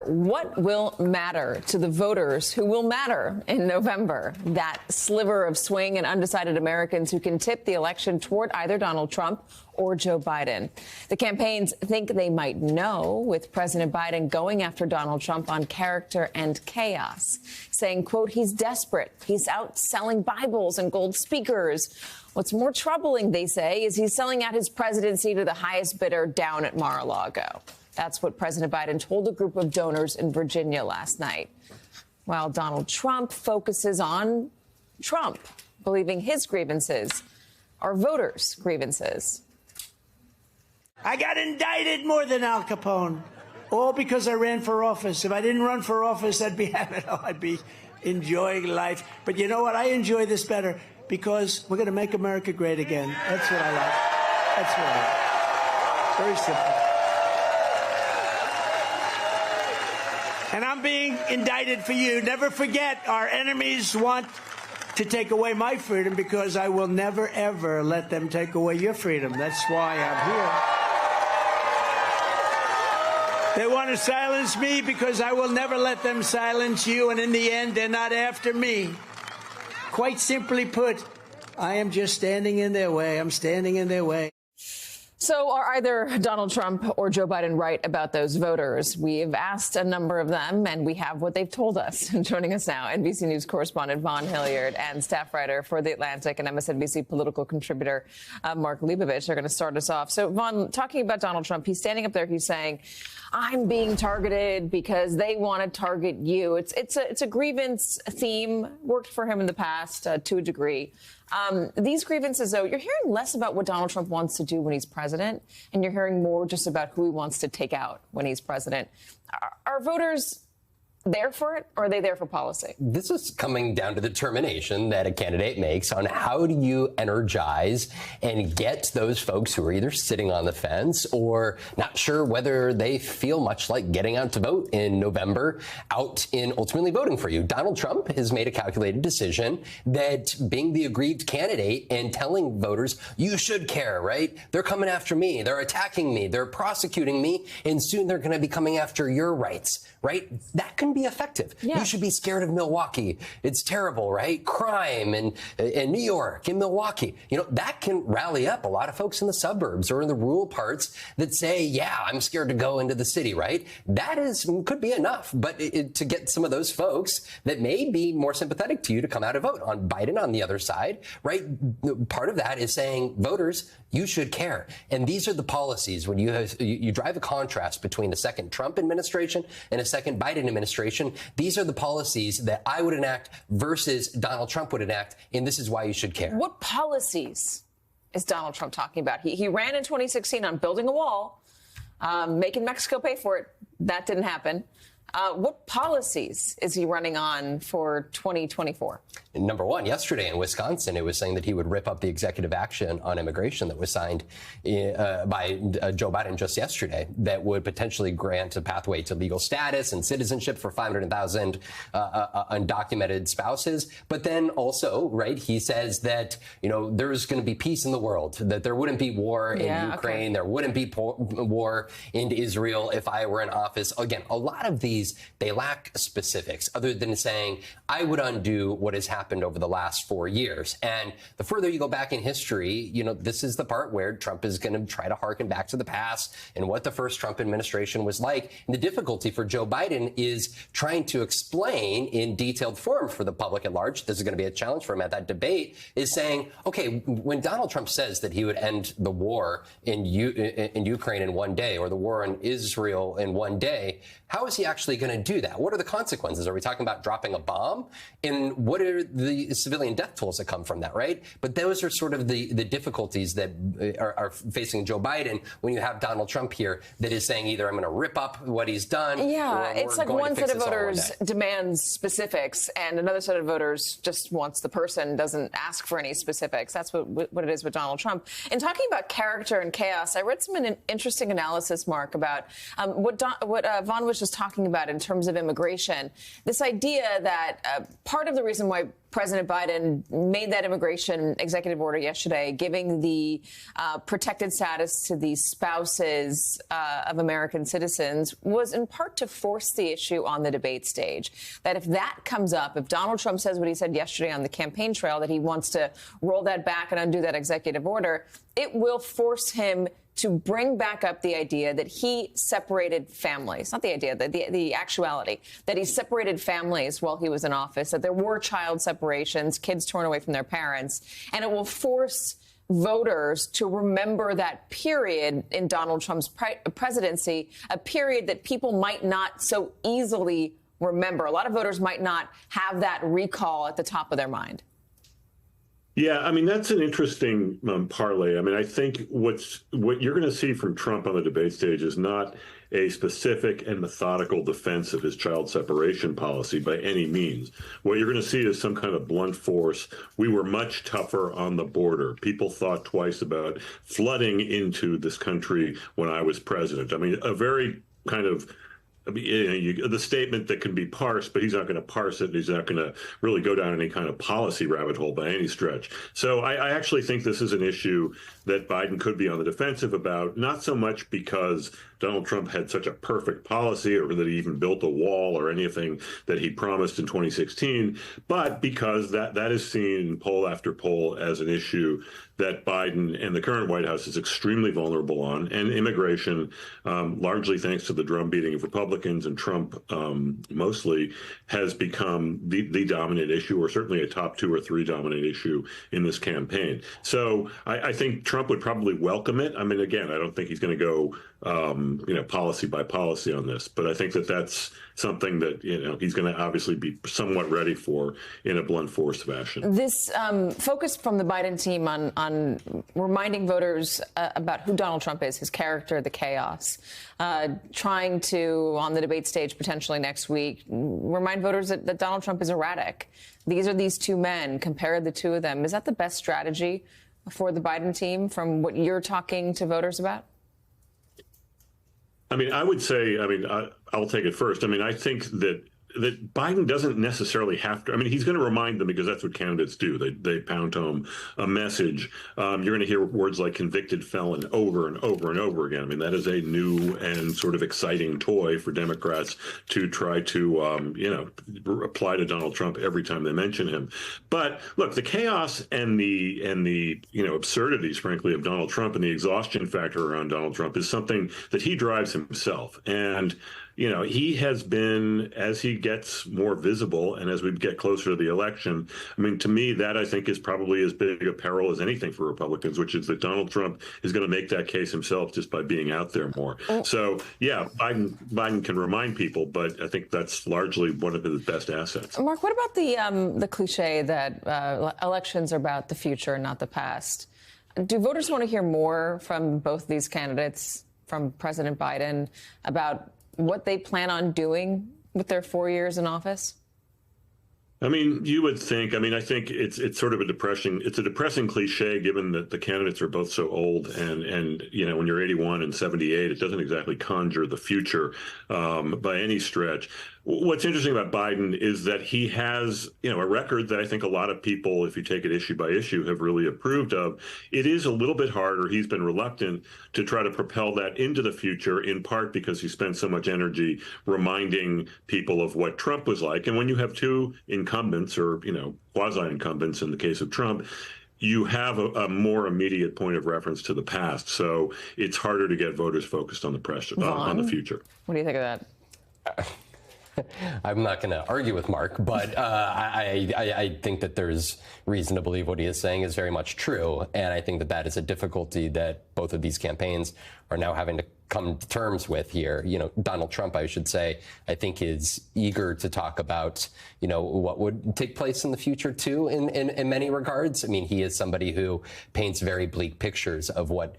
What will matter to the voters who will matter in November? That sliver of swing and undecided Americans who can tip the election toward either Donald Trump or Joe Biden. The campaigns think they might know, with President Biden going after Donald Trump on character and chaos, saying, quote, he's desperate. He's out selling Bibles and gold speakers. What's more troubling, they say, is he's selling out his presidency to the highest bidder down at Mar-a-Lago. That's what President Biden told a group of donors in Virginia last night. While Donald Trump focuses on Trump, believing his grievances are voters' grievances. I got indicted more than Al Capone, all because I ran for office. If I didn't run for office, I'd be enjoying life. But you know what? I enjoy this better because we're going to make America great again. That's what I like. That's what I like. Very simple. And I'm being indicted for you. Never forget, our enemies want to take away my freedom because I will never, ever let them take away your freedom. That's why I'm here. They want to silence me because I will never let them silence you. And in the end, they're not after me. Quite simply put, I am just standing in their way. I'm standing in their way. So are either Donald Trump or Joe Biden right about those voters? We've asked a number of them, and we have what they've told us. Joining us now, NBC News correspondent Vaughn Hilliard and staff writer for The Atlantic and MSNBC political contributor Mark Leibovich are going to start us off. So, Vaughn, talking about Donald Trump, he's standing up there, he's saying, I'm being targeted because they want to target you. It's a grievance theme, worked for him in the past to a degree. These grievances, though, you're hearing less about what Donald Trump wants to do when he's president, and you're hearing more just about who he wants to take out when he's president. Are voters there for it, or are they there for policy? This is coming down to the determination that a candidate makes on how do you energize and get those folks who are either sitting on the fence or not sure whether they feel much like getting out to vote in November, out in ultimately voting for you. Donald Trump has made a calculated decision that being the aggrieved candidate and telling voters, you should care, right? They're coming after me. They're attacking me. They're prosecuting me. And soon they're going to be coming after your rights, right? That can be effective. Yeah. You should be scared of Milwaukee. It's terrible, right? Crime in New York, in Milwaukee. You know, that can rally up a lot of folks in the suburbs or in the rural parts that say, yeah, I'm scared to go into the city, right? That could be enough. But to get some of those folks that may be more sympathetic to you to come out and vote on Biden on the other side, right? Part of that is saying, voters, you should care. And these are the policies when you drive a contrast between the second Trump administration and a second Biden administration. These are the policies that I would enact versus Donald Trump would enact, and this is why you should care. What policies is Donald Trump talking about? He ran in 2016 on building a wall, making Mexico pay for it. That didn't happen. What policies is he running on for 2024? Number one, yesterday in Wisconsin, it was saying that he would rip up the executive action on immigration that was signed by Joe Biden just yesterday that would potentially grant a pathway to legal status and citizenship for 500,000 undocumented spouses. But then also, right, he says that, you know, there's going to be peace in the world, that there wouldn't be war in Ukraine. Okay. There wouldn't be war in Israel if I were in office. Again, a lot of these, they lack specifics other than saying, I would undo what has happened over the last 4 years. And the further you go back in history, you know, this is the part where Trump is going to try to harken back to the past and what the first Trump administration was like. And the difficulty for Joe Biden is trying to explain in detailed form for the public at large. This is going to be a challenge for him at that debate, is saying, okay, when Donald Trump says that he would end the war in Ukraine in one day or the war in Israel in one day, how is he actually going to do that? What are the consequences? Are we talking about dropping a bomb? And what are the civilian death tolls that come from that, right? But those are sort of the difficulties that are facing Joe Biden when you have Donald Trump here that is saying either I'm going to rip up what he's done. Yeah, it's like one set of voters demands specifics and another set of voters just wants the person, doesn't ask for any specifics. That's what it is with Donald Trump. And talking about character and chaos, I read some interesting analysis, Mark, about what Vaughn was just talking about in terms of immigration, this idea that part of the reason why President Biden made that immigration executive order yesterday, giving the protected status to the spouses of American citizens, was in part to force the issue on the debate stage. That if that comes up, if Donald Trump says what he said yesterday on the campaign trail, that he wants to roll that back and undo that executive order, it will force him to bring back up the idea that he separated families, not the idea, the actuality, that he separated families while he was in office, that there were child separations, kids torn away from their parents, and it will force voters to remember that period in Donald Trump's presidency, a period that people might not so easily remember. A lot of voters might not have that recall at the top of their mind. Yeah, I mean, that's an interesting parlay. I mean, I think what you're going to see from Trump on the debate stage is not a specific and methodical defense of his child separation policy by any means. What you're going to see is some kind of blunt force. We were much tougher on the border. People thought twice about flooding into this country when I was president. I mean, a very kind of the statement that can be parsed, but he's not going to parse it. He's not going to really go down any kind of policy rabbit hole by any stretch. So I actually think this is an issue that Biden could be on the defensive about, not so much because Donald Trump had such a perfect policy or that he even built a wall or anything that he promised in 2016, but because that is seen in poll after poll as an issue that Biden and the current White House is extremely vulnerable on, and immigration, largely thanks to the drumbeating of Republicans and Trump mostly, has become the dominant issue, or certainly a top 2 or 3 dominant issue in this campaign. So I think Trump would probably welcome it. I mean, again, I don't think he's going to go policy by policy on this, but I think that that's something that, he's going to obviously be somewhat ready for in a blunt force fashion. This focus from the Biden team on reminding voters about who Donald Trump is, his character, the chaos, trying to, on the debate stage potentially next week, remind voters that Donald Trump is erratic. These are these two men, compare the two of them. Is that the best strategy for the Biden team from what you're talking to voters about? I mean, I would say, I'll take it first. I mean, I think that Biden doesn't necessarily have to. I mean, he's going to remind them because that's what candidates do. They pound home a message. You're going to hear words like convicted felon over and over and over again. I mean, that is a new and sort of exciting toy for Democrats to try to, apply to Donald Trump every time they mention him. But look, the chaos and the absurdities, frankly, of Donald Trump and the exhaustion factor around Donald Trump is something that he drives himself. And he has been, as he gets more visible and as we get closer to the election, I mean, to me, that I think is probably as big a peril as anything for Republicans, which is that Donald Trump is going to make that case himself just by being out there more. So, yeah, Biden can remind people, but I think that's largely one of his best assets. Mark, what about the cliche that elections are about the future, not the past? Do voters want to hear more from both these candidates, from President Biden, about what they plan on doing with their 4 years in office? I mean, you would think. I mean, I think it's sort of a depressing cliche, given that the candidates are both so old, and when you're 81 and 78, it doesn't exactly conjure the future by any stretch. What's interesting about Biden is that he has, a record that I think a lot of people, if you take it issue by issue, have really approved of. It is a little bit harder. He's been reluctant to try to propel that into the future, in part because he spent so much energy reminding people of what Trump was like. And when you have two incumbents, or, quasi-incumbents in the case of Trump, you have a more immediate point of reference to the past. So it's harder to get voters focused on the pressure, on the future. What do you think of that? I'm not going to argue with Mark, but I think that there's reason to believe what he is saying is very much true. And I think that is a difficulty that both of these campaigns are now having to come to terms with here. Donald Trump, I should say, I think is eager to talk about, what would take place in the future, too, in many regards. I mean, he is somebody who paints very bleak pictures of what